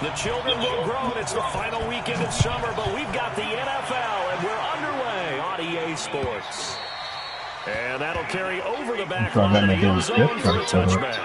The children will grow, and it's the final weekend of summer, but we've got the NFL, and we're underway on EA Sports. And that'll carry over the back line of the end zone for a touchback.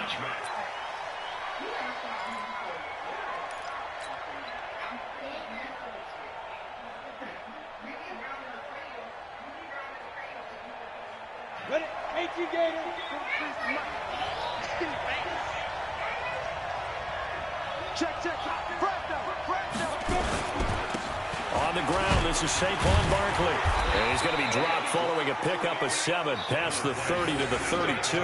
On the ground, this is Saquon Barkley. And he's going to be dropped following a pickup of 7 past the 30 to the 32.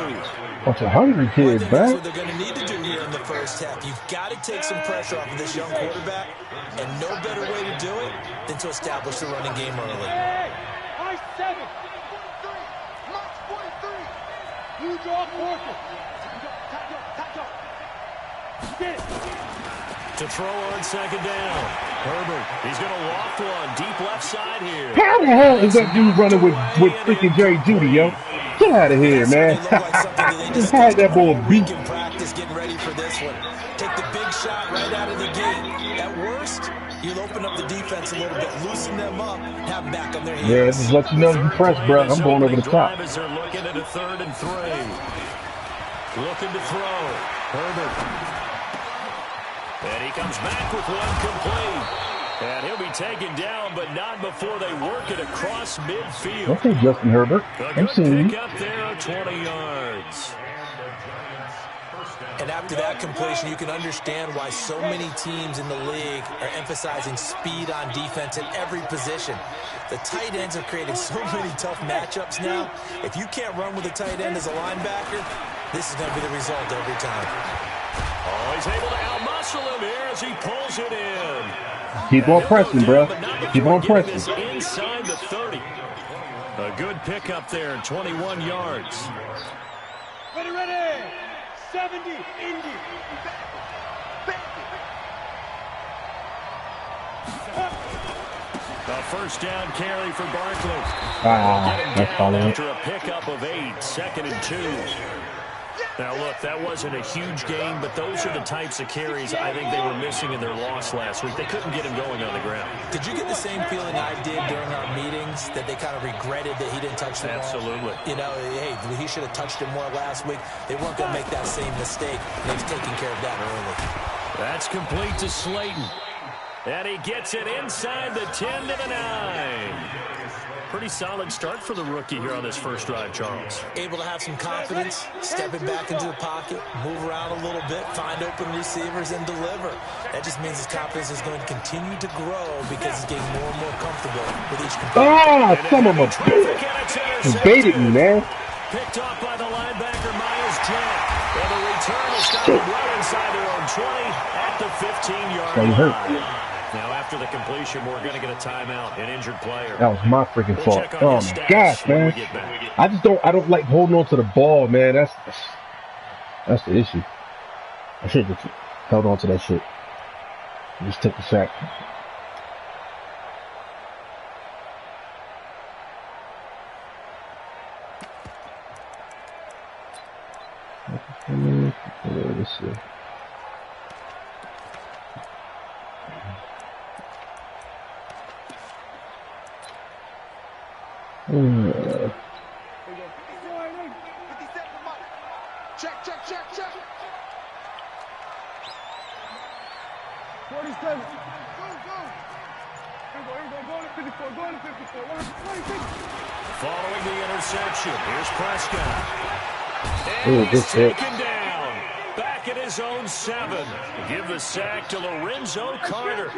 What's a hungry kid, man? That's what they're going to need to do here in the first half. You've got to take some pressure off of this young quarterback, and no better way to do it than to establish the running game early. Hey, I-7. March 43. You draw forces. Get it. To throw on second down. Herbert, he's going to loft one deep left side here. How the hell is that dude running with freaking Jerry Jeudy, yo? Get out of here, man. Just had that boy beat. Practice getting ready for this one. Take the big shot right out of the gate. At worst, you'll open up the defense a little bit, loosen them up, have them back on their heels. Yeah, just let you know you press, bro. I'm going over the top. As they're looking at a 3rd and 3. Looking to throw. Herbert. And he comes back with one complete. And he'll be taken down, but not before they work it across midfield. Okay, Justin Herbert. I'm seeing you. Up there, 20 yards. And after that completion, you can understand why so many teams in the league are emphasizing speed on defense at every position. The tight ends have created so many tough matchups now. If you can't run with a tight end as a linebacker, this is going to be the result every time. Oh, he's able to outmuscle him here as he pulls it in. Keep on pressing, bro. Keep on pressing. Inside the 30. A good pickup there, 21 yards. Ready. 70, Indy. A first down carry for Barkley. That's following. After a pickup of 8, 2nd and 2. Now, look, that wasn't a huge gain, but those are the types of carries I think they were missing in their loss last week. They couldn't get him going on the ground. Did you get the same feeling I did during our meetings, that they kind of regretted that he didn't touch the ball? Absolutely. You know, hey, he should have touched it more last week. They weren't going to make that same mistake, and they've taken care of that early. That's complete to Slayton. And he gets it inside the 10 to the 9. Pretty solid start for the rookie here on this first drive, Charles. Able to have some confidence, stepping back into the pocket, move around a little bit, find open receivers, and deliver. That just means his confidence is going to continue to grow because he's getting more and more comfortable with each competitor. Some of them just baited me, man. Picked off by the linebacker, Miles Jack. And the return will stop right inside their own 20 at the 15-yard line. Now, after the completion, we're going to get a timeout, an injured player. That was my freaking fault. Oh, my gosh, man. I don't like holding on to the ball, man. That's the issue. I should have held on to that shit. Just took the sack. Let's see. Check. 47. Go to 54. Following the interception, here's Prescott. And he's taken down. Back at his own 7. Give the sack to Lorenzo Carter.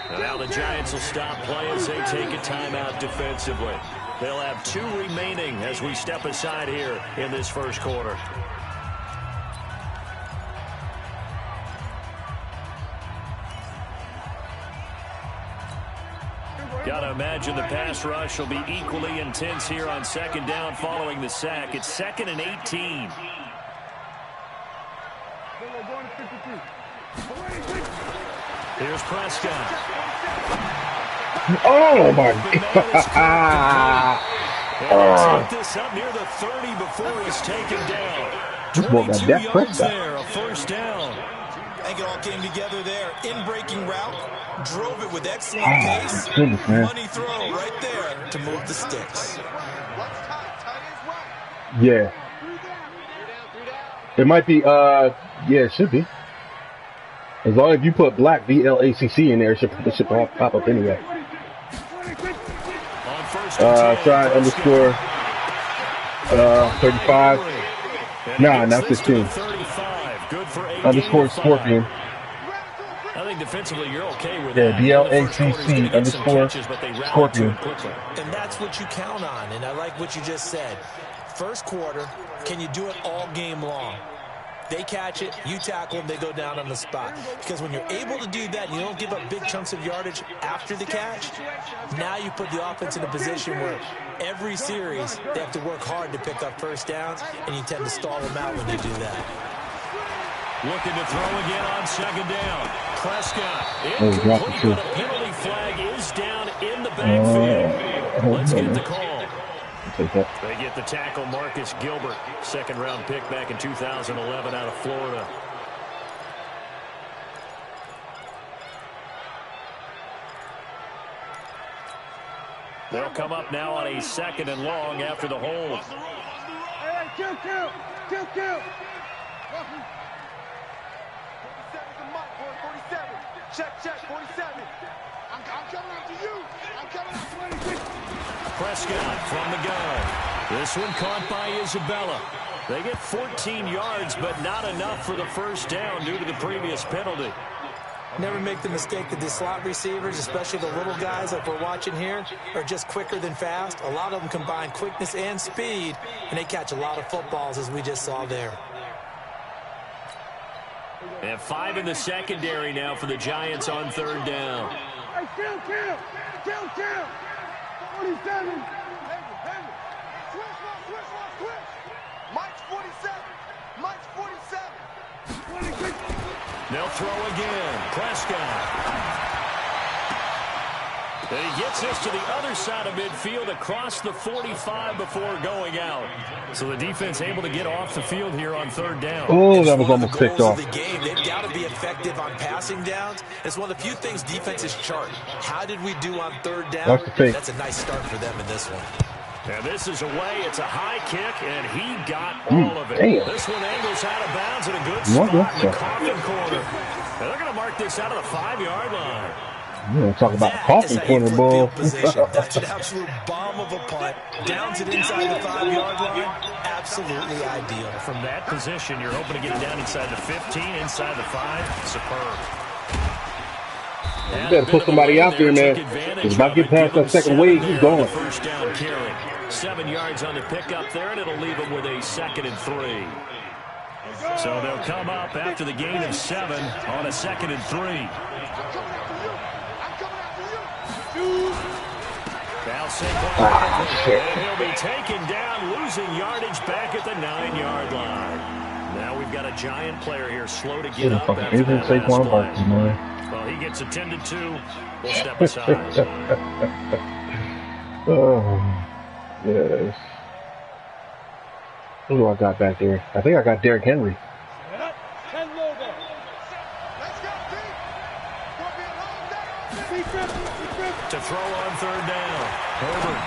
And now the Giants will stop play as they take a timeout defensively. They'll have 2 remaining as we step aside here in this first quarter. Got to imagine the pass rush will be equally intense here on second down following the sack. It's 2nd and 18. Here's Prescott. Oh, my God. Take this up near the 30 before he's taken down. 22 yards there, a first down. think it all came together there. In-breaking route, drove it with excellent pace. Goodness, man. Money throw right there to move the sticks. Yeah. It might be, yeah, it should be. As long as you put black BLACC in there, it should pop up anyway. Try underscore 35. Nah, not 15. Underscore Scorpion. I think defensively you're okay with yeah, that. BLACC underscore Scorpion. And that's what you count on, and I like what you just said. First quarter, can you do it all game long? They catch it, you tackle them, they go down on the spot. Because when you're able to do that and you don't give up big chunks of yardage after the catch, now you put the offense in a position where every series they have to work hard to pick up first downs, and you tend to stall them out when you do that. Looking to throw again on second down. Prescott. Incomplete, but a penalty flag is down in the backfield. Let's get the call. They get the tackle, Marcus Gilbert, second-round pick back in 2011 out of Florida. They'll come up now on a second and long after the hold. Hey, kill. 47's a mark, boy, 47. Check, 47. I'm coming after you. I'm coming after 26. Prescott from the gun. This one caught by Isabella. They get 14 yards, but not enough for the first down due to the previous penalty. Never make the mistake that the slot receivers, especially the little guys like we're watching here, are just quicker than fast. A lot of them combine quickness and speed, and they catch a lot of footballs, as we just saw there. They have 5 in the secondary now for the Giants on third down. Hey, kill. 47. Switch. Mike's 47. 26. They'll throw again. Prescott. And he gets this to the other side of midfield across the 45 before going out. So the defense able to get off the field here on third down. Oh, that was almost picked off. The game. They've got to be effective on passing downs. It's one of the few things defenses chart. How did we do on third down? That's a nice start for them in this one. And this is away. It's a high kick, and he got all of it. Damn. This one angles out of bounds in a good spot in the coffin corner. And they're going to mark this out of the 5-yard line. You want to talk about coffin corner ball. That's an absolute bomb of a punt. Downs it inside the 5-yard line. Absolutely ideal. From that position, you're hoping to get it down inside the 15, inside the 5. Superb. You better put somebody out there, man. Because if I get past that second wave, he's going. First down carry. 7 yards on the pickup there, and it'll leave them with a 2nd and 3. So they'll come up after the gain of 7 on a 2nd and 3. Now Saquon, and he'll be taken down, losing yardage back at the 9-yard line. Now we've got a Giant player here, slow to get up after that last play. Well, he gets attended to. We'll step aside. Oh, yes. Who do I got back there? I think I got Derrick Henry. To throw on third down. Herbert.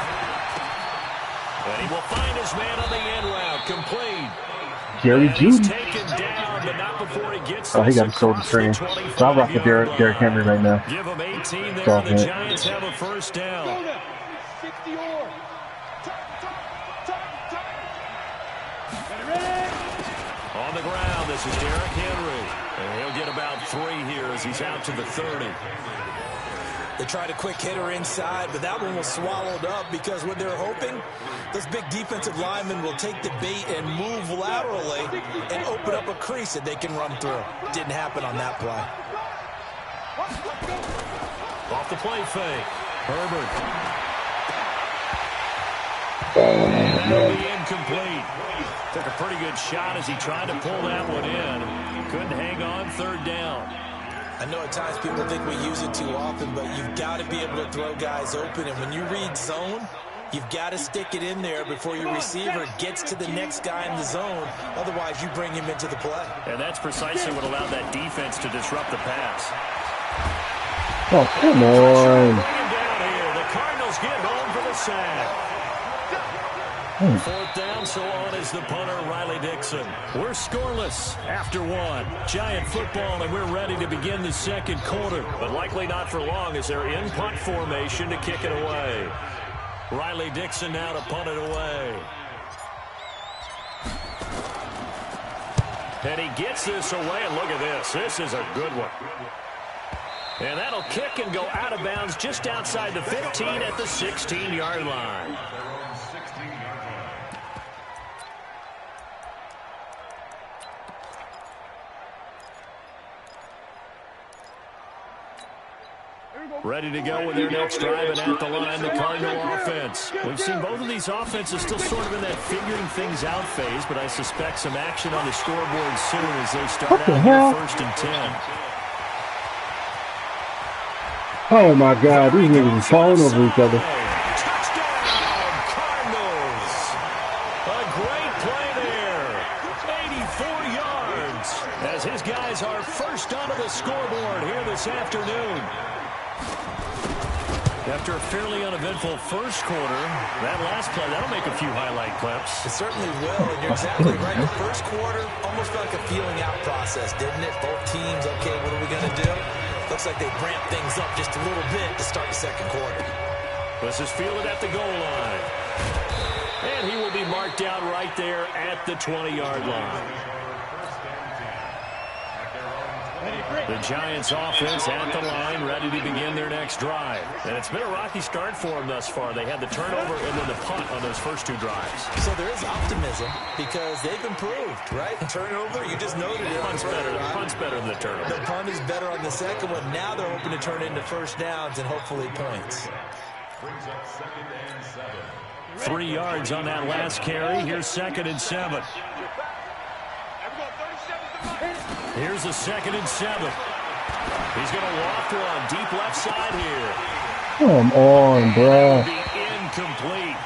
And he will find his man on the end route. Complete. Jerry Judy. Taken down, but not before he gets he got his shoulder strain. So I'll rock with Derrick Henry right now. Give him 18 there, and the Giants have a first down. On the ground, this is Derrick Henry. And he'll get about 3 here as he's out to the 30. They tried a quick hitter inside, but that one was swallowed up because what they're hoping, those big defensive linemen will take the bait and move laterally and open up a crease that they can run through. Didn't happen on that play. Off the play fake. Herbert. That'll be incomplete. Took a pretty good shot as he tried to pull that one in. Couldn't hang on third down. I know at times people think we use it too often, but you've got to be able to throw guys open. And when you read zone, You've got to stick it in there before your receiver gets to the next guy in the zone. Otherwise, you bring him into the play. And that's precisely what allowed that defense to disrupt the pass. Oh, come on. The Cardinals get home for the sack. Fourth down, so on is the punter, Riley Dixon. We're scoreless after one. Giant football, and we're ready to begin the second quarter. But likely not for long as they're in punt formation to kick it away. Riley Dixon now to punt it away. And he gets this away, and look at this. This is a good one. And that'll kick and go out of bounds just outside the 15 at the 16-yard line. Ready to go with their next drive, and at the line, the Cardinal offense. We've seen both of these offenses still sort of in that figuring things out phase, but I suspect some action on the scoreboard soon as they start out here first and 10. Oh my God, these niggas are falling over each other. Touchdown, Cardinals. A great play there. 84 yards as his guys are first onto the scoreboard here this afternoon. After a fairly uneventful first quarter, that last play, that'll make a few highlight clips. It certainly will, and you're exactly right. The first quarter almost felt like a feeling out process, didn't it? Both teams, okay, what are we going to do? Looks like they ramped things up just a little bit to start the second quarter. This is fielded at the goal line. And he will be marked down right there at the 20-yard line. The Giants offense at the line, ready to begin their next drive. And it's been a rocky start for them thus far. They had the turnover and then the punt on those first two drives. So there is optimism because they've improved, right? Turnover, you just noted it. Punt's better than the turnover. The punt is better on the second one. Now they're hoping to turn it into first downs and hopefully points. 3 yards on that last carry. Here's 2nd and 7. Here's the 2nd and 7. He's going to waft one deep left side here. Come on, bro. It'll be incomplete.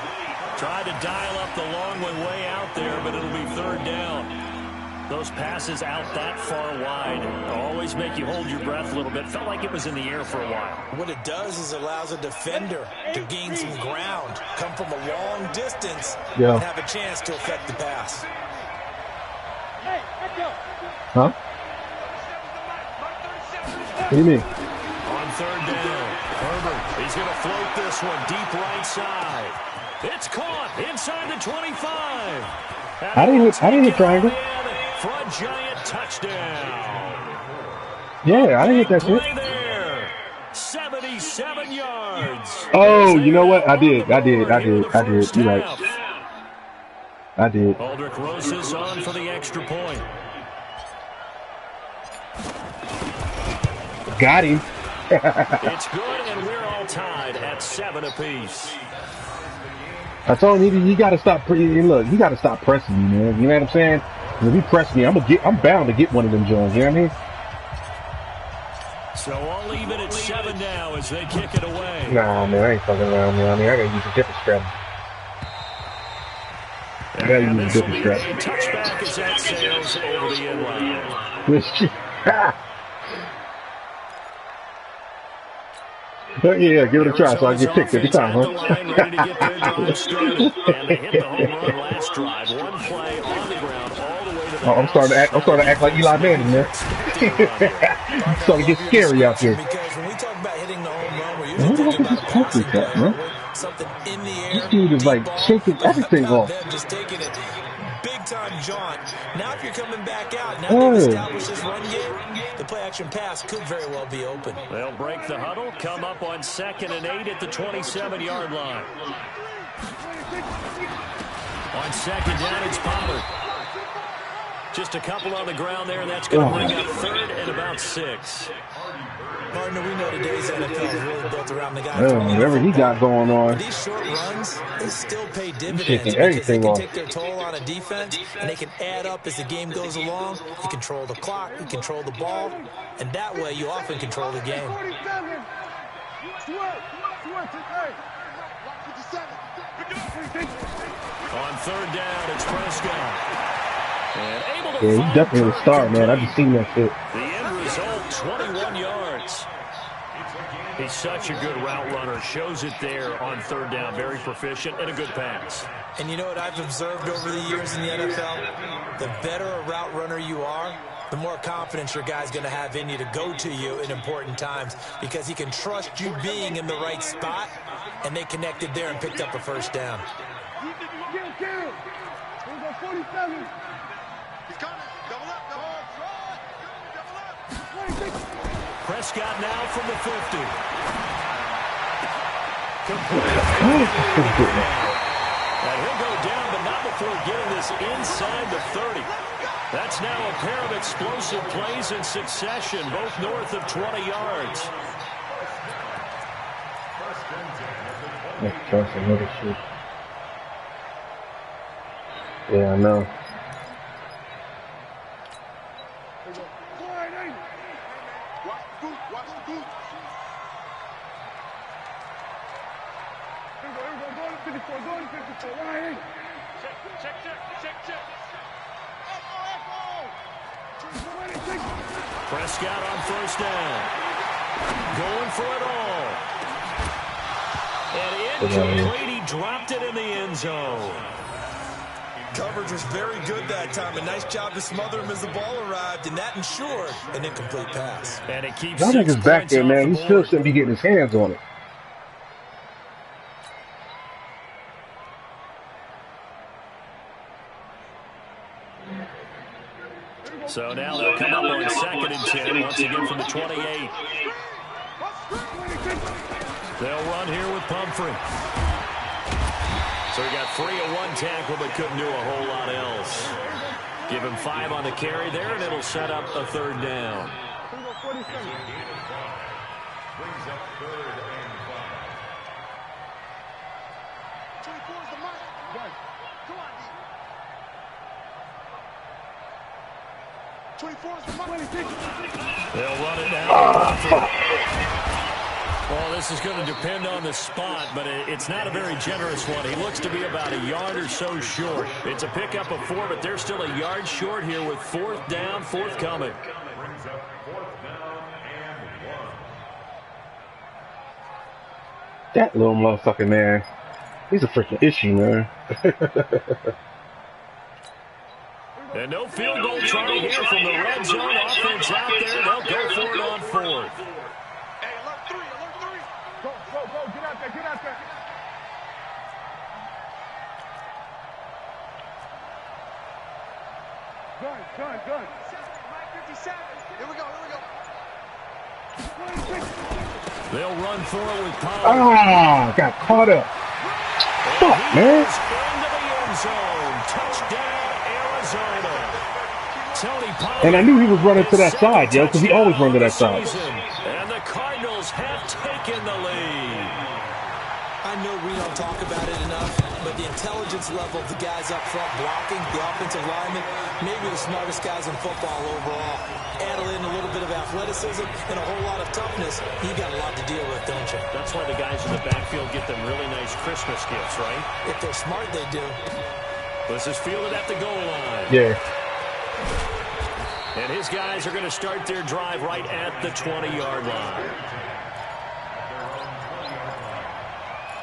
Tried to dial up the long way out there, but it'll be 3rd down. Those passes out that far wide always make you hold your breath a little bit. Felt like it was in the air for a while. What it does is allows a defender to gain some ground, come from a long distance, and have a chance to affect the pass. Huh? What do you mean? On 3rd down, Herbert, he's going to float this one deep right side. It's caught inside the 25. I didn't hit triangle. For a Giant touchdown. Yeah, I didn't hit that shit. Play there. 77 yards. Oh, you know what? I did. You're right. I did. Aldrich Rosas on for the extra point. Got him. It's good, and we're all tied at 7 apiece. I told him you got to stop. Look, you got to stop pressing me, man. You know what I'm saying? If you press me, I'm bound to get one of them Jones. You know what I mean? So all even at 7 now as they kick it away. Nah, man, I ain't fucking around, man. I gotta use a different strategy. I gotta use a different strategy. Touchback as that sails over the end line. Yeah, give it a try so I get picked every time, huh? Oh, I'm starting to act like Eli Manning, man. It's starting to get scary out there. Because when we talk about hitting the home run, we're usually thinking about a passing play, something in the air. This dude is like shaking everything off. Just taking it big time jaunt. Now if you're coming back out, now they've established this run game, the play action pass could very well be open. They'll break the huddle, come up on 2nd and 8 at the 27-yard line. On 2nd down, it's Pollard. Just a couple on the ground there, and that's going to bring up 3rd and about 6. Partner, we know today's NFL is really built around the guy. Whatever he got going on. These short runs, they still pay dividends because they can take their toll on a defense, and they can add up as the game goes along. You control the clock, you control the ball, and that way you often control the game. On third down, it's Prescott. And able to Yeah, he's definitely a star, man. I just seen that shit. The end result, 21 yards. He's such a good route runner. Shows it there on third down. Very proficient and a good pass. And you know what I've observed over the years in the NFL? The better a route runner you are, the more confidence your guy's going to have in you to go to you in important times because he can trust you being in the right spot, and they connected there and picked up a first down. Prescott now from the 50. And he'll go down, but not before getting this inside the 30. That's now a pair of explosive plays in succession, both north of 20 yards. That's another shit. Yeah, I know. Prescott on first down. Going for it all. And incomplete. He dropped it in the end zone. Coverage was very good that time. A nice job to smother him as the ball arrived, and that ensured an incomplete pass. And it keeps that nigga's back there, man. He still shouldn't be getting his hands on it. So now they'll come up on 2nd and 10, once again from the 28. They'll run here with Pumphrey. So he got free of one tackle, but couldn't do a whole lot else. Give him 5 on the carry there, and it'll set up a third down. They'll run it down. Well, this is going to depend on the spot, but it's not a very generous one. He looks to be about a yard or so short. It's a pickup of 4, but they're still a yard short here with 4th down, forthcoming. That little motherfucker, man. He's a freaking issue, man. And no field goal try here from the red zone offense out there. They'll go for it on 4th. Hey, alert 3, alert 3. Go, get out there, get out there. Gun. 57. Here we go. They'll run for it with Pollard. Ah, got caught up. Fuck, man. Into the end zone. Touchdown, Arizona. Tony Pollard. And I knew he was running to that side, yo, because he always runs to that side. And the Cardinals have taken the lead. I know we don't talk about it enough, but the intelligence level of the guys up front blocking, the offensive linemen, maybe the smartest guys in football overall. Add in a little bit of athleticism and a whole lot of toughness, you got a lot to deal with, don't you? That's why the guys in the backfield get them really nice Christmas gifts, right? If they're smart, they do. This is fielded at the goal line. Yeah. And his guys are going to start their drive right at the 20-yard line.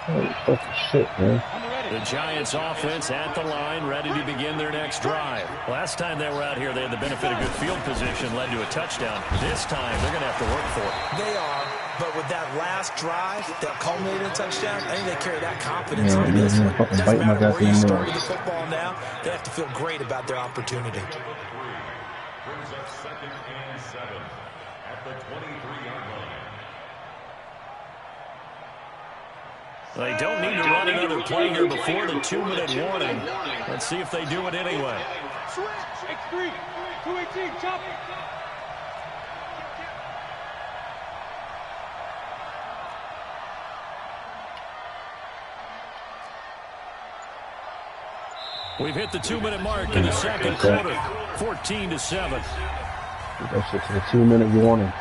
Holy fucking shit, man. The Giants offense at the line, ready to begin their next drive. Last time they were out here, they had the benefit of good field position, led to a touchdown. This time, they're going to have to work for it. They are, but with that last drive that culminated in a touchdown, I think they carry that confidence into this one. Doesn't matter where you started the football now, they have to feel great about their opportunity. Brings up 2nd and 7 at the 23-yard line. They don't need to run another play here before the 2-minute warning. Let's see if they do it anyway. Switch. X3. 218. Chop it. We've hit the 2-minute mark in the second quarter. 14-7. That shit to the 2-minute warning.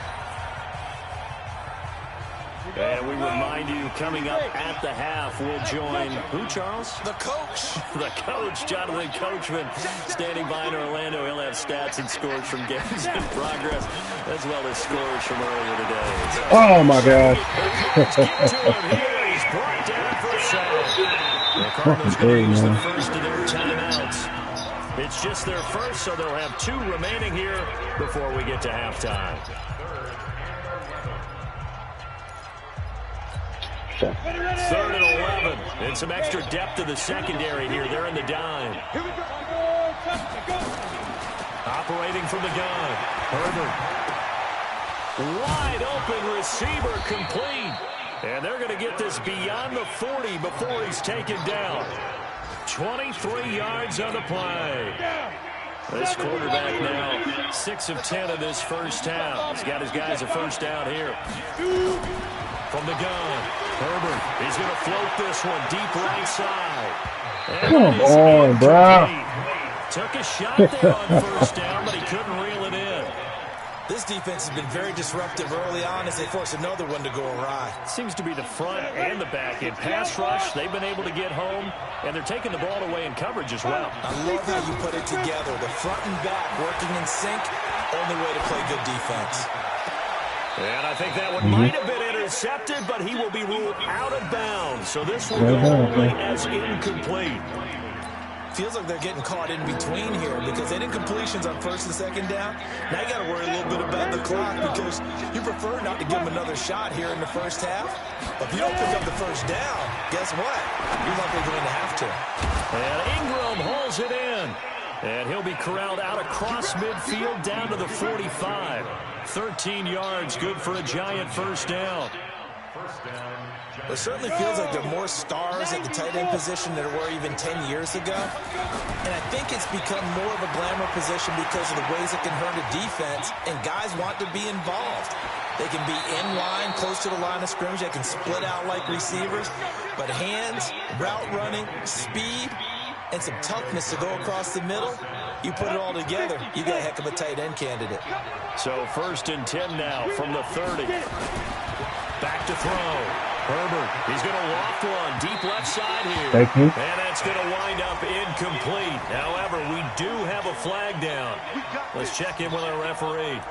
And And we remind you, coming up at the half, we'll join who, Charles? The coach. The coach, Jonathan Coachman, standing by in Orlando. He'll have stats and scores from games in progress, as well as scores from earlier today. Oh, my God. He's brought down for a sack. The Cardinals going to use the first of their timeouts. It's just their first, so they'll have 2 remaining here before we get to halftime. Third and 11. And some extra depth to the secondary here. They're in the dime. Operating from the gun. Herbert. Wide open receiver complete. And they're going to get this beyond the 40 before he's taken down. 23 yards on the play. This quarterback now 6 of 10 of this first half. He's got his guys a first down here. From the gun, Herbert, he's going to float this one deep right side. Come on, bro. Took a shot there on first down, but he couldn't reel it in. This defense has been very disruptive early on as they force another one to go awry. Seems to be the front and the back. In pass rush, they've been able to get home, and they're taking the ball away in coverage as well. I love how you put it together. The front and back working in sync, only way to play good defense. And I think that one might have been intercepted, but he will be ruled out of bounds. So this will go only as incomplete. Feels like they're getting caught in between here because they didn't completions on first and second down. Now you got to worry a little bit about the clock because you prefer not to give them another shot here in the first half. But if you don't pick up the first down, guess what? You're likely going to have to. And Ingram holds it in. And he'll be corralled out across midfield down to the 45. 13 yards, good for a giant first down. It certainly feels like there are more stars at the tight end position than there were even 10 years ago. And I think it's become more of a glamour position because of the ways it can hurt a defense, and guys want to be involved. They can be in line, close to the line of scrimmage. They can split out like receivers. But hands, route running, speed, and some toughness to go across the middle, you put it all together, you got a heck of a tight end candidate. So first and 10 now from the 30. Back to throw. Herbert, he's going to loft one deep left side here. Thank you. And that's going to wind up incomplete. However, we do have a flag down. Let's check in with our referee.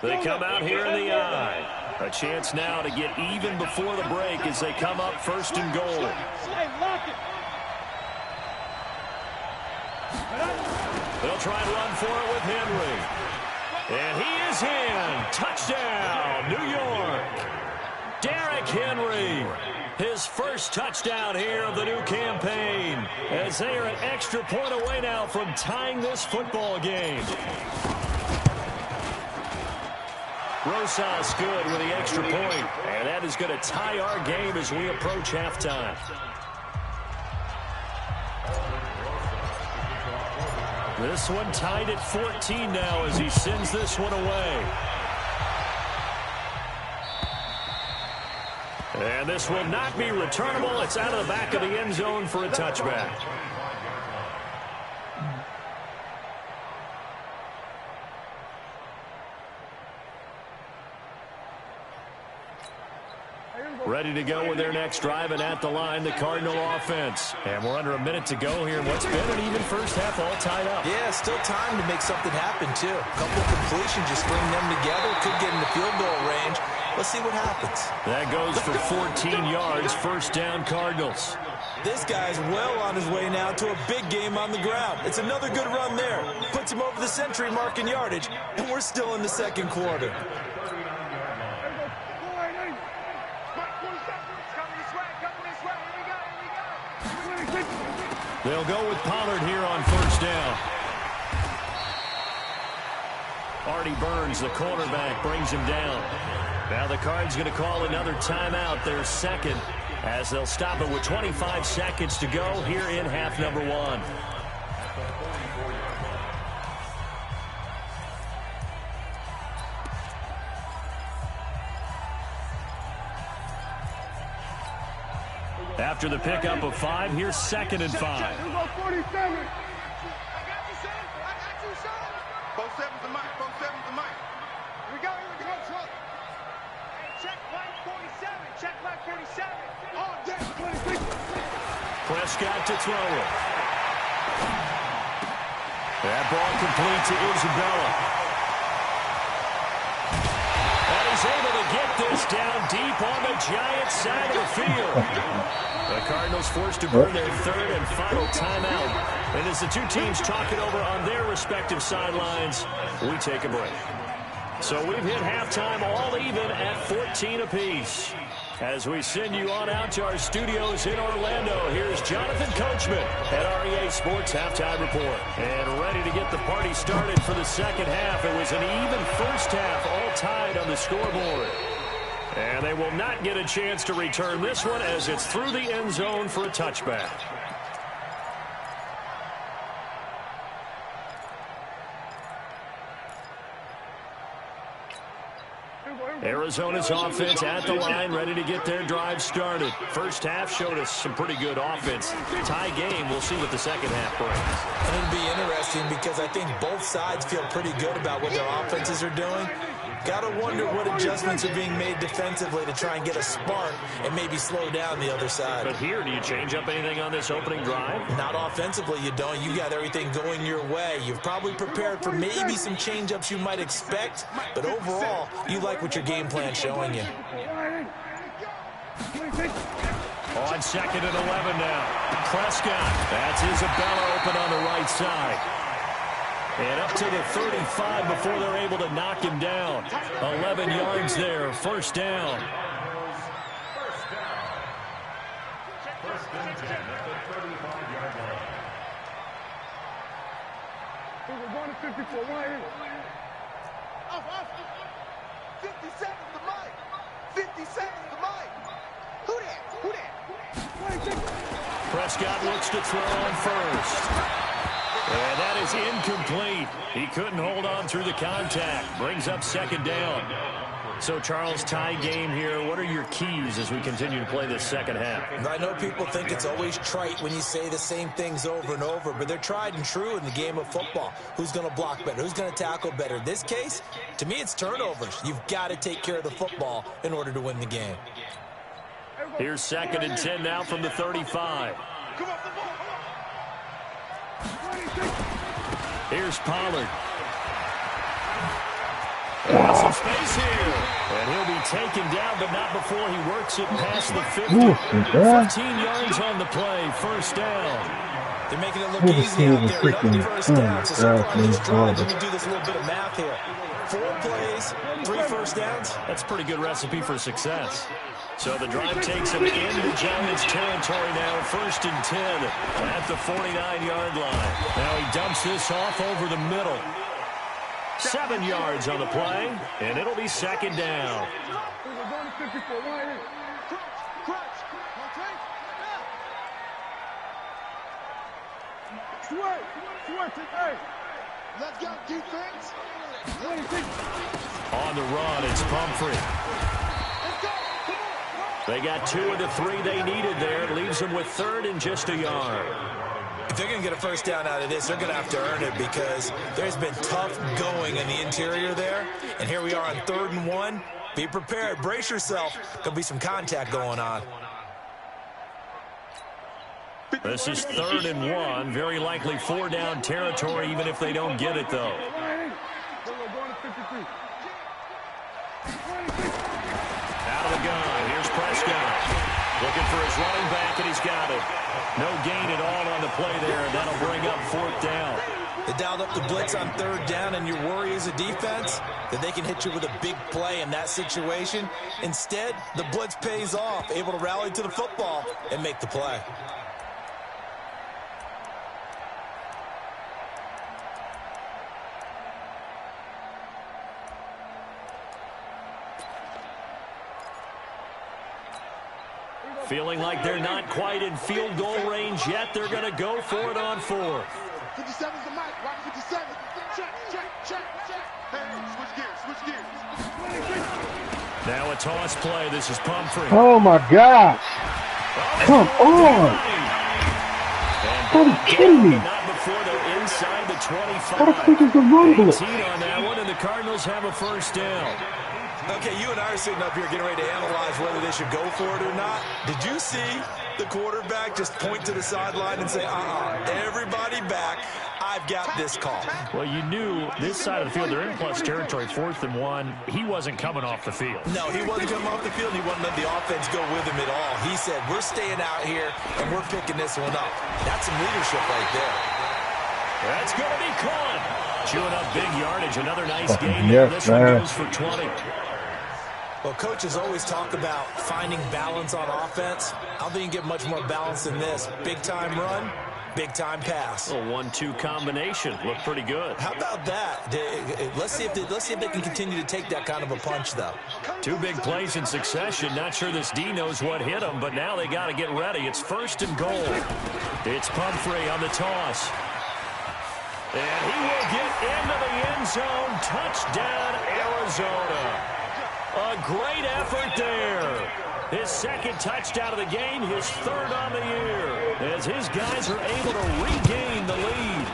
They come out here in the eye. A chance now to get even before the break as they come up first and goal. They'll try and run for it with Henry. And he is in. Touchdown, New York. Derrick Henry, his first touchdown here of the new campaign, as they are an extra point away now from tying this football game. Rosas good with the extra point, and that is going to tie our game as we approach halftime. This one tied at 14 now as he sends this one away. And this will not be returnable. It's out of the back of the end zone for a touchback. Ready to go with their next drive, and at the line, the Cardinal offense. And we're under a minute to go here in what's been an even first half, all tied up. Yeah, still time to make something happen, too. A couple of completions, just string them together. Could get in the field goal range. Let's see what happens. That goes for 14 yards, first down Cardinals. This guy's well on his way now to a big game on the ground. It's another good run there. Puts him over the century mark in yardage, and we're still in the second quarter. They'll go with Pollard here on first down. Artie Burns, the cornerback, brings him down. Now the Cards going to call another timeout, their second, as they'll stop it with 25 seconds to go here in half number one. After the pickup of 5, here's 2nd and 5. 47's the mic. 47's the mic. Here we go. Truck. Hey, check mic 47. Check mic 47. On deck 26. Prescott to throw it. That ball complete to Isabella. And he's able to get this down deep on the Giants side of the field. The Cardinals forced to burn their third and final timeout. And as the two teams talk it over on their respective sidelines, we take a break. So we've hit halftime all even at 14 apiece. As we send you on out to our studios in Orlando, here's Jonathan Coachman at REA Sports Halftime Report. And ready to get the party started for the second half. It was an even first half, all tied on the scoreboard. And they will not get a chance to return this one as it's through the end zone for a touchback. Arizona's offense at the line, ready to get their drive started. First half showed us some pretty good offense. Tie game, we'll see what the second half brings. And it'll be interesting because I think both sides feel pretty good about what their offenses are doing. Gotta wonder what adjustments are being made defensively to try and get a spark and maybe slow down the other side. But here, do you change up anything on this opening drive? Not offensively, you don't. You got everything going your way. You've probably prepared for maybe some change-ups you might expect, but overall, you like what your game plan's showing you. On second and 11 now. Prescott. That's Isabella open on the right side. And up to the 35 before they're able to knock him down. 11 yards there, first down. First and 10 at the 35-yard line. We're going to 54. Right here. Off. 50 seconds to Mike. 50 seconds to Mike. Who that? Prescott looks to throw on first. And that is incomplete. He couldn't hold on through the contact. Brings up second down. So, Charles, tie game here. What are your keys as we continue to play this second half? I know people think it's always trite when you say the same things over and over, but they're tried and true in the game of football. Who's going to block better? Who's going to tackle better? In this case, to me, it's turnovers. You've got to take care of the football in order to win the game. Here's second and 10 now from the 35. Here's Pollard. Got some space here. And he'll be taken down, but not before he works it past the 50. 15 yards on the play, first down. They're making it look easy out there. Another first down. So far on this drive, let me do this little bit of math here. 4 plays, 3 first downs. That's a pretty good recipe for success. So the drive takes him into Giants territory now, first and 10 at the 49-yard line. Now he dumps this off over the middle. 7 yards on the play, and it'll be second down. Let's go, defense. On the run, it's Pumphrey. They got 2 of the 3 they needed there. It leaves them with third and just a yard. If they're going to get a first down out of this, they're going to have to earn it because there's been tough going in the interior there. And here we are on 3rd and 1. Be prepared. Brace yourself. There'll be some contact going on. This is 3rd and 1. Very likely 4-down territory, even if they don't get it, though. Out of the gun. Here's Prescott. Looking for his running back, and he's got it. No gain at all on the play there, and that'll bring up 4th down. They dialed up the blitz on 3rd down, and your worry as a defense that they can hit you with a big play in that situation. Instead, the blitz pays off, able to rally to the football and make the play. Feeling like they're not quite in field goal range yet. They're going to go for it on 4th. 57's the mic. Watch 57. Check. Hey, switch gears. Now a toss play. This is Pumphrey. Oh, my gosh. Come on. Are you kidding me? Not before they're inside the 25. How the fuck is the run blitz? 18 on that one, and the Cardinals have a first down. Okay, you and I are sitting up here getting ready to analyze whether they should go for it or not. Did you see the quarterback just point to the sideline and say, everybody back, I've got this call? Well, you knew this side of the field, they're in plus territory, 4th and 1. He wasn't coming off the field. No, he wasn't coming off the field. He wasn't letting the offense go with him at all. He said, we're staying out here, and we're picking this one up. That's some leadership right there. That's going to be caught. Chewing up big yardage. Another nice game. Yes, this man. one goes for 20. Well, coaches always talk about finding balance on offense. I don't think you get much more balance than this. Big-time run, big-time pass. A 1-2 combination. Looked pretty good. How about that? Let's see if they can continue to take that kind of a punch, though. 2 big plays in succession. Not sure this D knows what hit him, but now they got to get ready. It's 1st and goal. It's Pumphrey on the toss. And he will get into the end zone. Touchdown, Arizona. A great effort there. His 2nd touchdown of the game, his 3rd on the year, as his guys are able to regain the lead.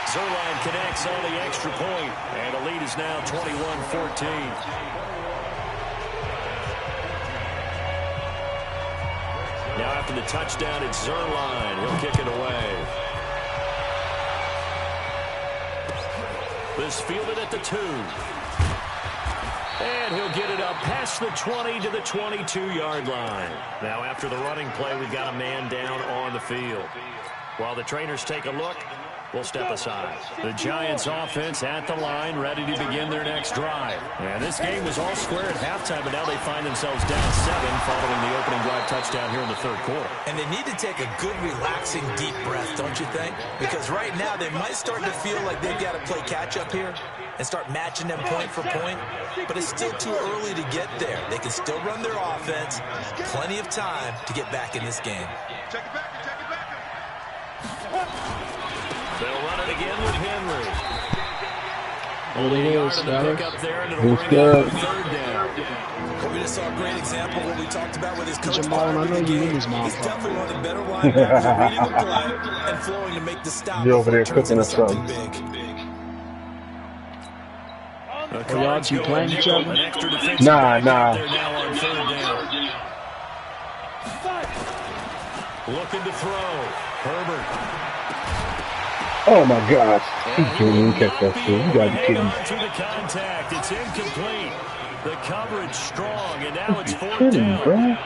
Zerline connects on the extra point, and the lead is now 21-14. Now after the touchdown, it's Zerline. He'll kick it away. This fielded at the 2. And he'll get it up past the 20 to the 22-yard line. Now after the running play, we've got a man down on the field. While the trainers take a look, we'll step aside. The Giants offense at the line, ready to begin their next drive. And this game was all square at halftime, but now they find themselves down 7 following the opening drive touchdown here in the 3rd quarter. And they need to take a good, relaxing, deep breath, don't you think? Because right now they might start to feel like they've got to play catch-up here and start matching them point for point. But it's still too early to get there. They can still run their offense. Plenty of time to get back in this game. Check it back. They'll run it again with Henry. There it is, Who's good? 3rd down. We just saw a great example of what we talked about with his coach. Jamal, I know you in his mouth. He's definitely one of the better linebackers reading the play and flowing to make the stop. You over there Turns cooking into us something. big. Y'all keep playing each other? Nah. They're now on 3rd down. Looking to throw. Herbert. Oh my gosh. He can't even catch that shit. You gotta be kidding me. Through the contact. It's incomplete. The coverage strong, and now it's 4th Kidding, down. bro.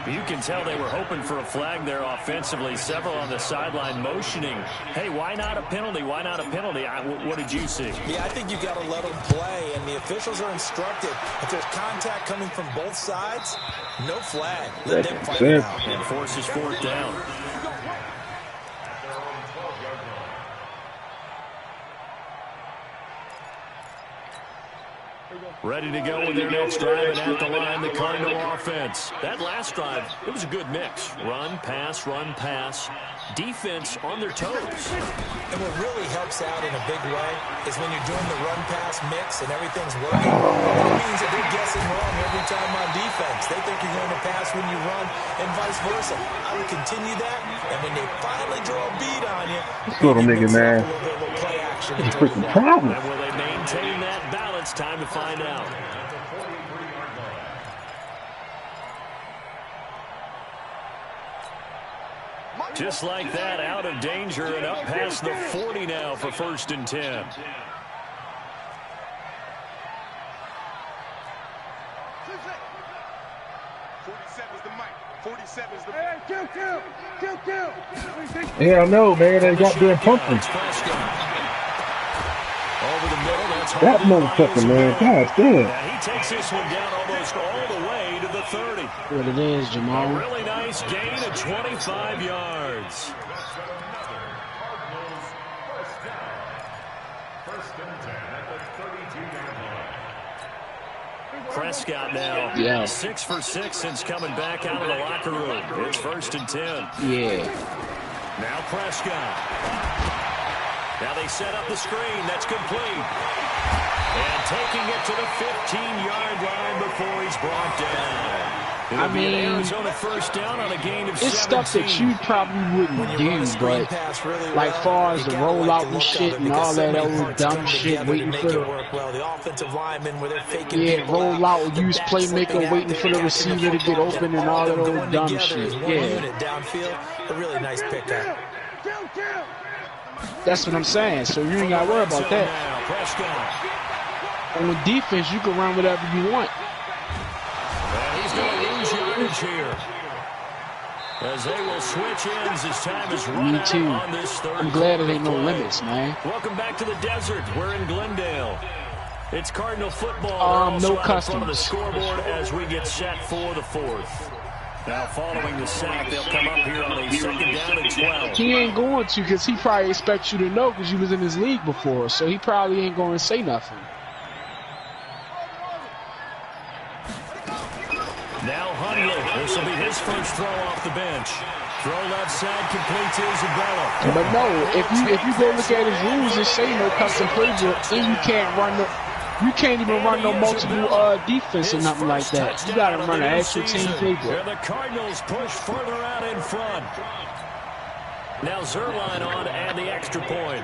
You can tell they were hoping for a flag there offensively. Several on the sideline motioning. Hey, why not a penalty? Why not a penalty? What did you see? Yeah, I think you've got to let them play, and the officials are instructed. If there's contact coming from both sides, no flag. Let them fight it out. And forces 4th down. Ready to go with their next drive, and at the line, the Cardinal offense. That last drive, it was a good mix. Run, pass, defense on their toes. And what really helps out in a big way is when you're doing the run-pass mix and everything's working. It means that they're guessing wrong every time on defense. They think you're going to pass when you run and vice versa. I would continue that, and when they finally draw a beat on you, This little nigga, man. He's a freaking problem. And will they maintain that balance? Time to find out. Just like that, out of danger and up past the 40 now for 1st and 10. Yeah, I know, man. They got their Pumphrey. That motherfucker, man. God damn. Now he takes this one down almost all the way to the 30. What it is, Jamal. A really nice gain of 25 yards. Prescott now 6 for 6 since coming back out of the locker room. It's 1st and 10. Yeah. Now Prescott. Now they set up the screen. That's complete. And taking it to the 15-yard line before he's brought down. I mean, Arizona first down on a gain of it's 17. stuff that you probably wouldn't do, but like far as the rollout and shit and all that old dumb shit, waiting for the roll out, use playmaker, waiting for the receiver to get open and all that old dumb shit. Yeah, A really nice pickup. that's what I'm saying. So you ain't got to worry about that. On defense, you can run whatever you want. And he's going to lose yardage here. As they will switch ends as time is run Me too. out on this third. I'm glad there ain't no play. limits, man. Welcome back to the desert. We're in Glendale. It's Cardinal football. No also out in front of the customs. scoreboard as we get set for the fourth. Now following the sack, they'll come up here on a second down and 12. He ain't going to because he probably expects you to know because you was in his league before. So he probably ain't going to say nothing. Now Hundley. This will be his first throw off the bench. Throw left side, complete to Isabella. But no, if you go look at his rules, it say no custom playbook, and you can't even run no multiple defense or nothing like that. You gotta run an actual team playbook. The Cardinals push further out in front. Now Zerline on to add the extra point.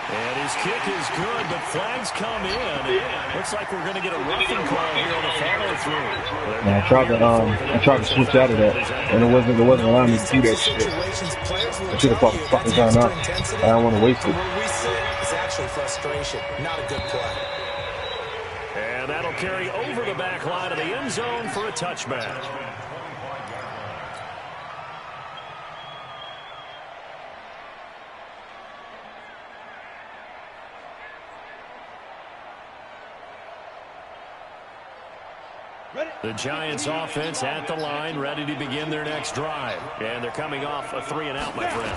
And his kick is good, but flags come in. Looks like we're going to get a roughing call here on the follow-through. I tried to switch out of that, and it wasn't allowing me to do that shit. I should have fucking gone out. I don't want to waste it. It's actually frustration, not a good play. And that'll carry over the back line of the end zone for a touchback. The Giants offense at the line, ready to begin their next drive. And they're coming off a 3-and-out, my friend.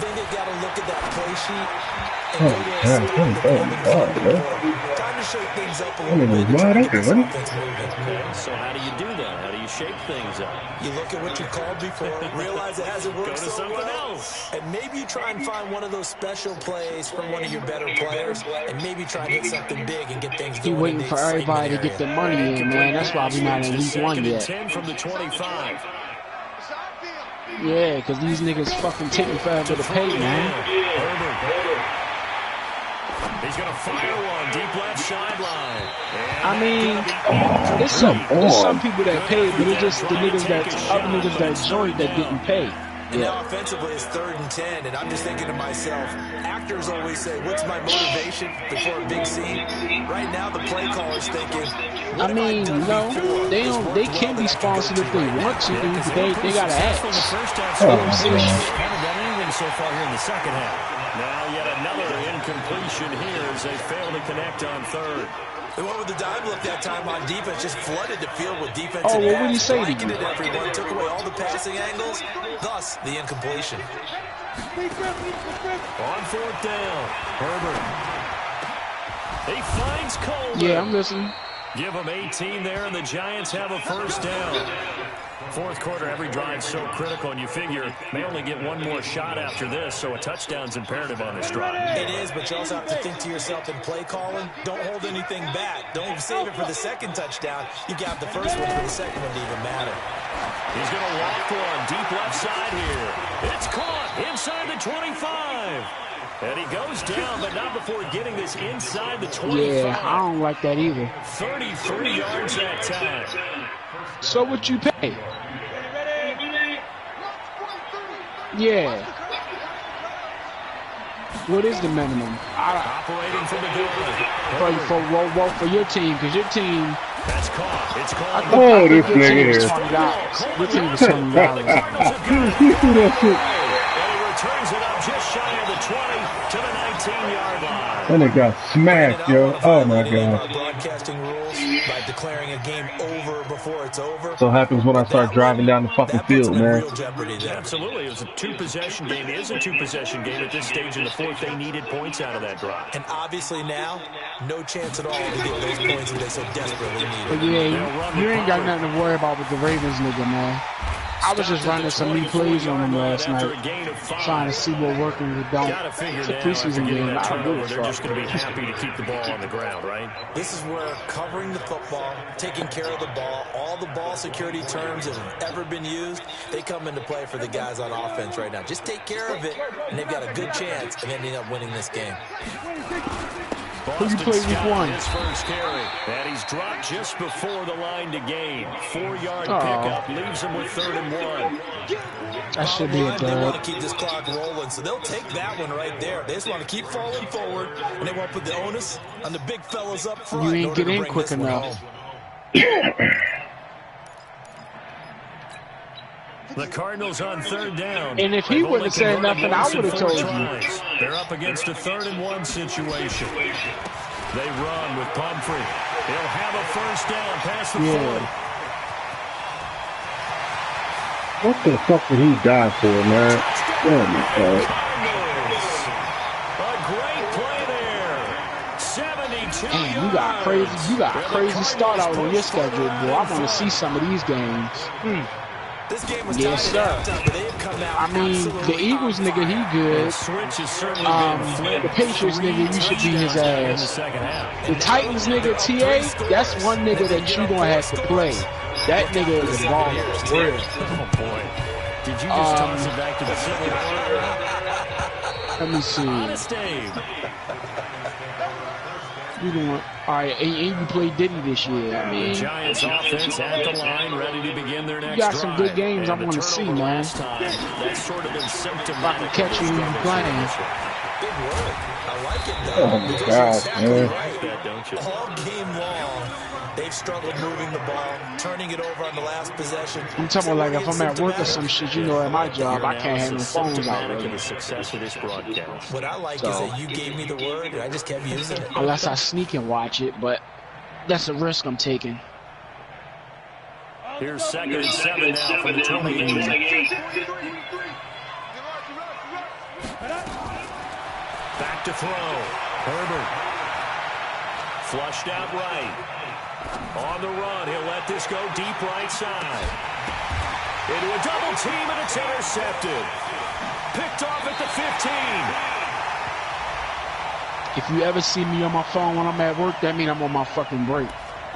Then they got to look at that play sheet. Time to shake things up a little bit. So how do you do that? How do you shake things up? You look at what you called before, realize it hasn't worked Go to so something well, else. and maybe you try and find one of those special plays from one of your better players, and maybe try and hit something big and get things He going. waiting for everybody to get their money in, man. That's why we not in week 1 yet. 10 from the 25. Yeah, because these niggas fucking taking forever to pay, man. He's going to fire one deep left sideline. I mean, there's some people that pay, but it's just the niggas other niggas that joint that didn't pay. And now offensively it's 3rd and 10, and I'm just thinking to myself, actors always say, what's my motivation before a big scene? Right now the play caller's thinking, I mean, they can be sponsored if they want to, but they gotta ask. From the first half, haven't done anything so far here in the second half. Now yet another incompletion here as they fail to connect on 3rd. They went with the dive look that time on defense, just flooded the field with defensive Oh, what would he backs, say to you? blanketed everyone, took away all the passing angles, thus the incompletion. On 4th down, Herbert. He finds Coleman. Yeah, I'm listening. Give them 18 there, and the Giants have a first down. Fourth quarter, every drive so critical, and you figure they only get one more shot after this, so a touchdown's imperative on this drive. It is, but you also have to think to yourself in play calling, don't hold anything back. Don't save it for the second touchdown. You got the first one for the second one to even matter. He's going to walk one deep left side here. It's caught inside the 25. And he goes down, but not before getting this inside the 25. Yeah, I don't like that either. 33 yards that time. So what you pay? Yeah. What is the minimum? Operating from the For your team, because your team. That's caught. It's caught. Oh, this nigga here. Your team is $20. And he returns it up just shy of the 20 to the 19-yard line. And it got smacked, yo. Oh my god. Broadcasting rules by declaring a game over before it's over. So happens when I start driving down the fucking field, man. Absolutely. It was a two-possession game. It is a two-possession game at this stage in the fourth. They needed points out of that drive. And obviously now, no chance at all to get those points that they so desperately need. But yeah, you ain't got nothing to worry about with the Ravens nigga, man. I I was just running some new plays on them last night, trying to see what working with don't. It's a preseason game. I don't give a They're just fuck. going to be happy to keep the ball on the ground, right? This is where covering the football, taking care of the ball, all the ball security terms that have ever been used, they come into play for the guys on offense right now. Just take care of it, and they've got a good chance of ending up winning this game. Who you play week 1? His first carry, and he's dropped just before the line to gain. 4-yard pickup leaves him with 3rd and 1. That should be a They want dub. to keep this clock rolling, so they'll take that one right there. They just want to keep falling forward, and they want to put the onus on the big fellas up front. You ain't get in quick enough. The Cardinals on 3rd down. And if he wouldn't have said nothing, I would have told you. They're up against a 3rd and 1 situation. They run with Pumphrey. He'll have a first down past the 40. What the fuck did he die for, man? Oh my God. A great play there. 72 Damn, you got a crazy start out on your schedule, boy. I want to see some of these games. This game was Yes, sir. I mean, the Eagles nigga, he good. The Patriots nigga, you should beat his ass. The Titans nigga, TA, that's one nigga that you gonna have to play. That nigga is a baller, for real. Oh boy. Did you just toss it back to the Civil War? Let me see. Honest Dave. You doing all right? And you played Diddy this year. I mean, Giants offense at the line, ready to begin their next you got some good games I want to see, man. That's sort of been symptomatic. If I can catch you when you playing. Big work. I like it, though. Oh my God, man. That, don't you? All game long, they've struggled moving the ball, turning it over on the last possession. I'm talking about like if I'm at work or some shit, you know, at my job, I can't have no phones out Of there. the success of this broadcast. What I like is that you gave me the word, and I just kept using it. Unless I sneak and watch it, but that's a risk I'm taking. Here's 2nd and 7 now from the 28. Back to throw. Herbert. Flushed out right. On the run, he'll let this go deep right side. Into a double team, and it's intercepted. Picked off at the 15. If you ever see me on my phone when I'm at work, that means I'm on my fucking break.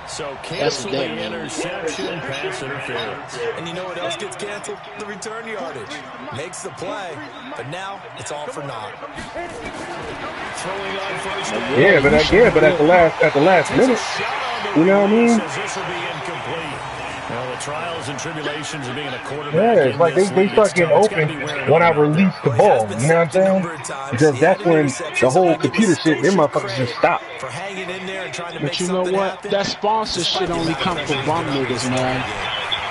So cancel the dead, man. interception, pass interference. And you know what else gets canceled? The return yardage. Makes the play, but now it's all for naught. Throwing on first down. Yeah, but at the last minute, you know what I mean? This will be incomplete. Well, the trials and tribulations of being a quarterback. Yeah, it's like they start getting open when I release the ball. You know what I'm saying? Because that's when the whole computer shit, them motherfuckers just stop. For hanging in there and trying to But make you know something what? happen. That sponsor shit only come from bum niggas, man.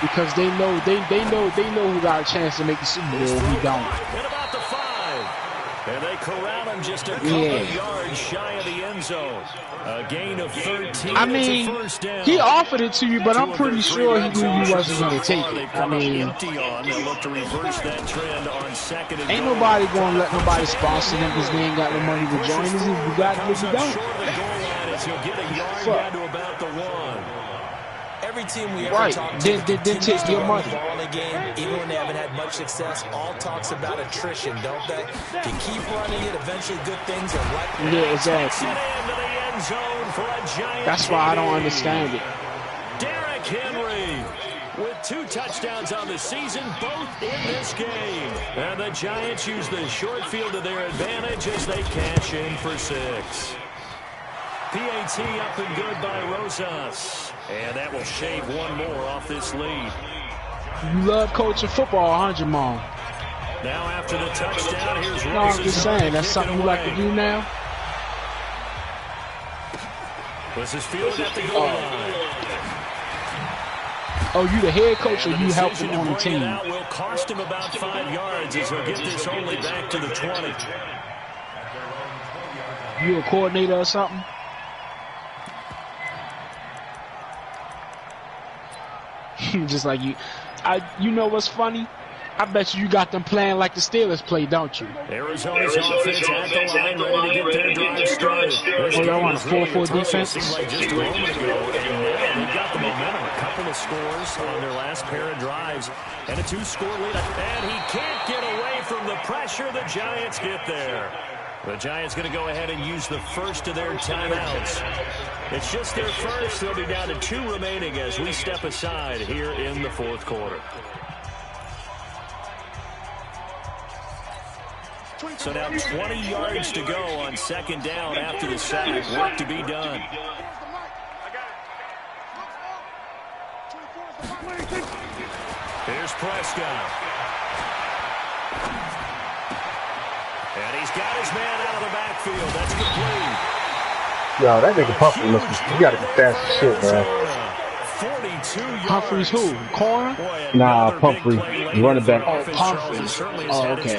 Because they know who got a chance to make the Super Bowl. Who don't? At about the 5. And they corral him just a couple of yards shy of the end zone. A gain of 13. I mean, he offered it to you, but I'm pretty sure he knew you wasn't going to take it. I mean, ain't nobody going to let nobody sponsor them because they ain't got no money to join us. If you got it, if you don't. Fuck. Every team we ever talk to then take your money. ball in a game, even when they haven't had much success, all talks about attrition, don't they? If you keep running it, eventually good things are likely. Yeah, exactly. That's why I don't understand it. Derrick Henry with 2 touchdowns on the season, both in this game. And the Giants use the short field to their advantage as they cash in for 6. PAT up and good by Rosas. And that will shave one more off this lead. You love coaching football, huh, Jamal? Now after the touchdown, here's No, I'm just saying, that's something you like to do now? This is fielded at the goal line. Oh, you the head coach or And you help decision him on the to bring it team? out will cost him about 5 yards as he'll get this only back to the 20. You a coordinator or something? Just like you. You know what's funny? I bet you got them playing like the Steelers play, don't you? Arizona's offense at the line, ready to get their drive started. This y'all game want a was really 4-4 intense. defense? It seemed like just a moment ago, and now they've got the momentum. A couple of scores on their last pair of drives, and a 2-score lead. And he can't get away from the pressure. The Giants get there. The Giants going to go ahead and use the first of their timeouts. It's just their first. They'll be down to 2 remaining as we step aside here in the fourth quarter. So now 20 yards to go on second down after the sack. Work to be done. Here's Prescott. And he's got his man out of the backfield. That's complete. Yo, that nigga Pumphrey you gotta be fast as shit, man. Pumphrey's who? Corner? Nah, Pumphrey. You running back. Oh, Pumphrey. Oh, okay.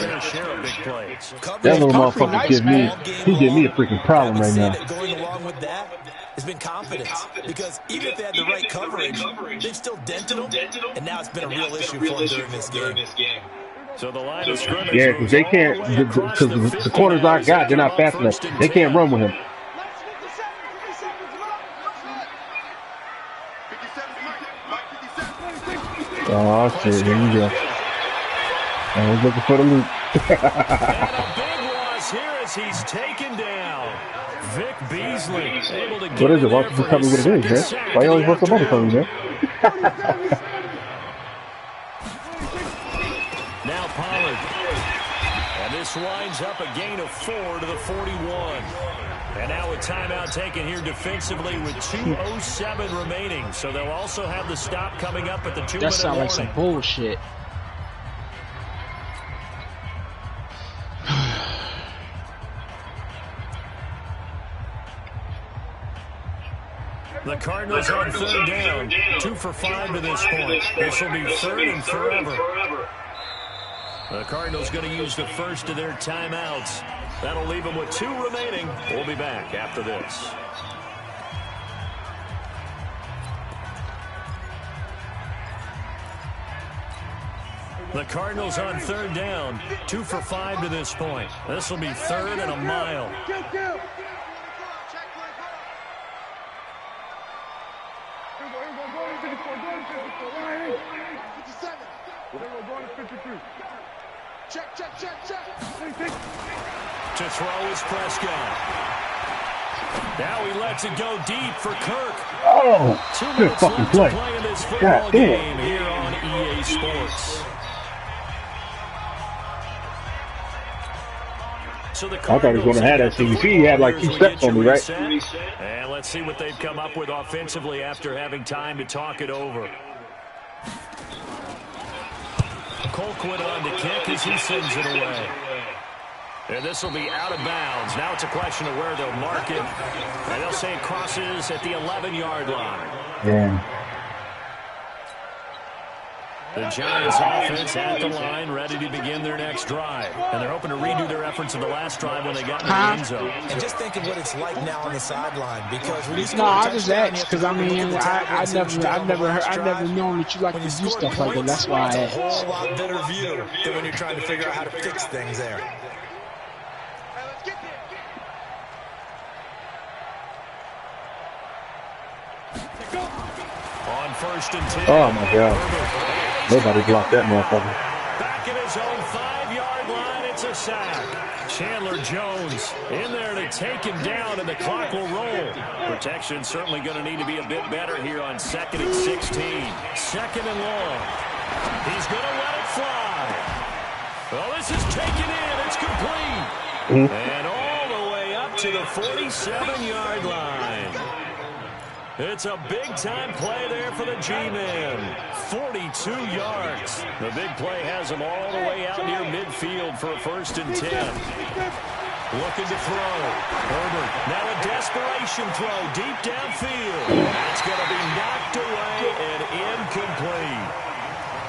That little motherfucker give me a freaking problem right now. Going along with that has been confidence, because even if they had the right coverage, they've still dented them, and now it's been a real issue for them during this game. So the line of scrimmage. Yeah, because they can't, because the corners I got, they're not fast enough. They can't run with him. Oh, shit, here you go. I was looking for the loop. And a big loss here as he's taken down. Vic Beasley able to get what is it? Why don't you tell me what it is, man? Why you always want some money from me, man? Now Pollard. And this winds up a gain of 4 to the 41. And now a timeout taken here defensively with 2:07 remaining. So they'll also have the stop coming up at the 2-minute warning. That sounds like some bullshit. The Cardinals on third down. 2 for 5 to this point. This will be third and forever. The Cardinals going to use the first of their timeouts. That'll leave them with 2 remaining. We'll be back after this. The Cardinals on third down. 2 for 5 to this point. This will be third and a mile. To throw is Prescott. Now he lets it go deep for Kirk. Oh, good fucking play. Play in this football game here on EA Sports. So the I thought he was going to have that CBC. He had like 2 steps on me, right? And let's see what they've come up with offensively after having time to talk it over. Colquitt on to kick as he sends it away. And this will be out of bounds. Now it's a question of where they'll mark it. And they'll say it crosses at the 11-yard line. Yeah. The Giants offense at the line, ready to begin their next drive. And they're hoping to redo their efforts of the last drive when they got in the end zone. And just think of what it's like now on the sideline, because when you No, I just asked because I mean I never known that you like to do stuff like that. That's why I asked. It's a whole lot better view than when you're trying to figure out how to fix things there. On first and 10. Oh my God. Nobody blocked that motherfucker. Back at his own 5-yard line, it's a sack. Chandler Jones in there to take him down, and the clock will roll. Protection certainly going to need to be a bit better here on 2nd and 16. 2nd and long. He's going to let it fly. Well, this is taken in. It's complete. And all the way up to the 47-yard line. It's a big-time play there for the G-men. 42 yards. The big play has him all the way out near midfield for a 1st and 10. Looking to throw. Herbert, now a desperation throw deep downfield. That's going to be knocked away and incomplete.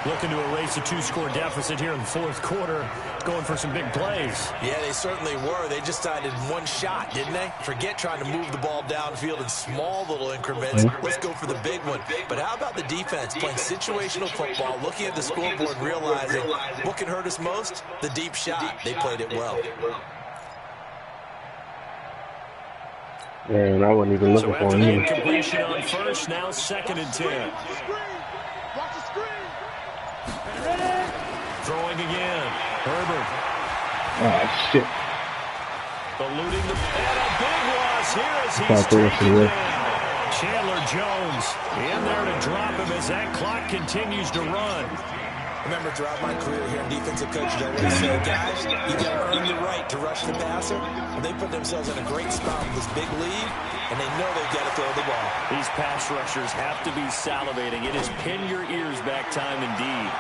Looking to erase a 2-score deficit here in the fourth quarter. Going for some big plays. Yeah, they certainly were. They just decided one shot, didn't they? Forget trying to move the ball downfield in small little increments. Let's go for the big one. But how about the defense playing situational football, looking at the scoreboard, realizing what can hurt us most? The deep shot. They played it well. Man, I wasn't even looking for him. Completion on first, now 2nd and 10. Throwing again. Herbert. Oh, shit. Eluding the... And a big loss here as he's taken down. Chandler Jones in there to drop him as that clock continues to run. Remember, throughout my career here in defensive coaches, I always say, guys, you got to earn the right to rush the passer. Well, they put themselves in a great spot with this big lead, and they know they've got to throw the ball. These pass rushers have to be salivating. It is pin your ears back time indeed.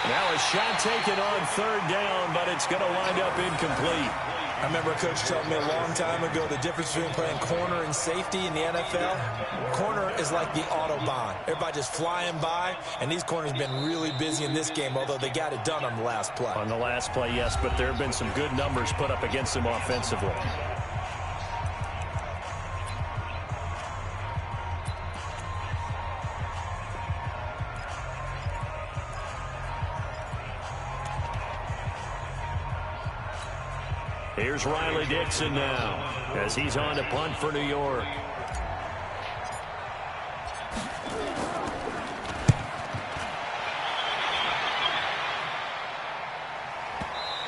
Now a shot taken on 3rd down, but it's going to wind up incomplete. I remember a coach telling me a long time ago the difference between playing corner and safety in the NFL. Corner is like the Autobahn. Everybody just flying by, and these corners have been really busy in this game, although they got it done on the last play. On the last play, yes, but there have been some good numbers put up against them offensively. Here's Riley Dixon now as he's on to punt for New York.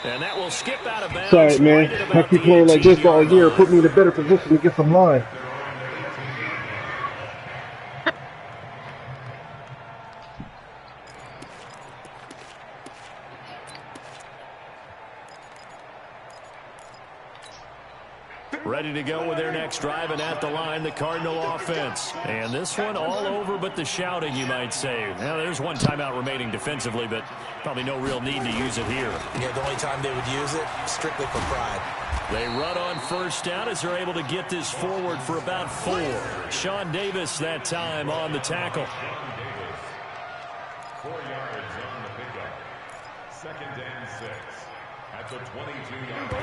And that will skip out of bounds. Sorry, man. I keep playing like this all year. Put me in a better position to get some line. Ready to go with their next drive, and at the line, the Cardinal offense. And this one all over but the shouting, you might say. Now, there's one timeout remaining defensively, but probably no real need to use it here. Yeah, the only time they would use it, strictly for pride. They run on 1st down as they're able to get this forward for about 4. Sean Davis that time on the tackle. 4 yards on the pickup. 2nd and 6 at the 22-yard line.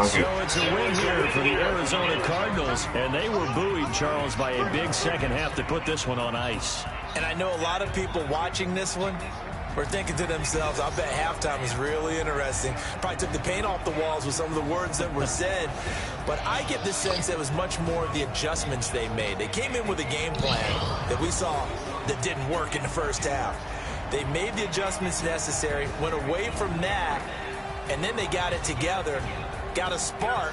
So it's a win here for the Arizona Cardinals, and they were buoyed, Charles, by a big second half to put this one on ice. And I know a lot of people watching this one were thinking to themselves, I bet halftime is really interesting. Probably took the paint off the walls with some of the words that were said. But I get the sense that it was much more of the adjustments they made. They came in with a game plan that we saw that didn't work in the first half. They made the adjustments necessary, went away from that, and then they got it together, got a spark,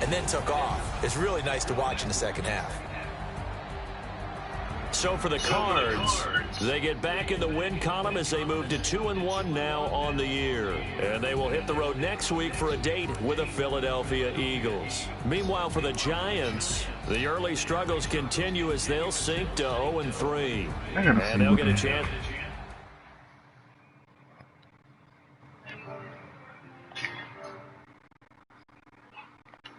and then took off. It's really nice to watch in the second half. So for the Cards, they get back in the win column as they move to 2-1 now on the year. And they will hit the road next week for a date with the Philadelphia Eagles. Meanwhile, for the Giants, the early struggles continue as they'll sink to 0-3. And they'll get a chance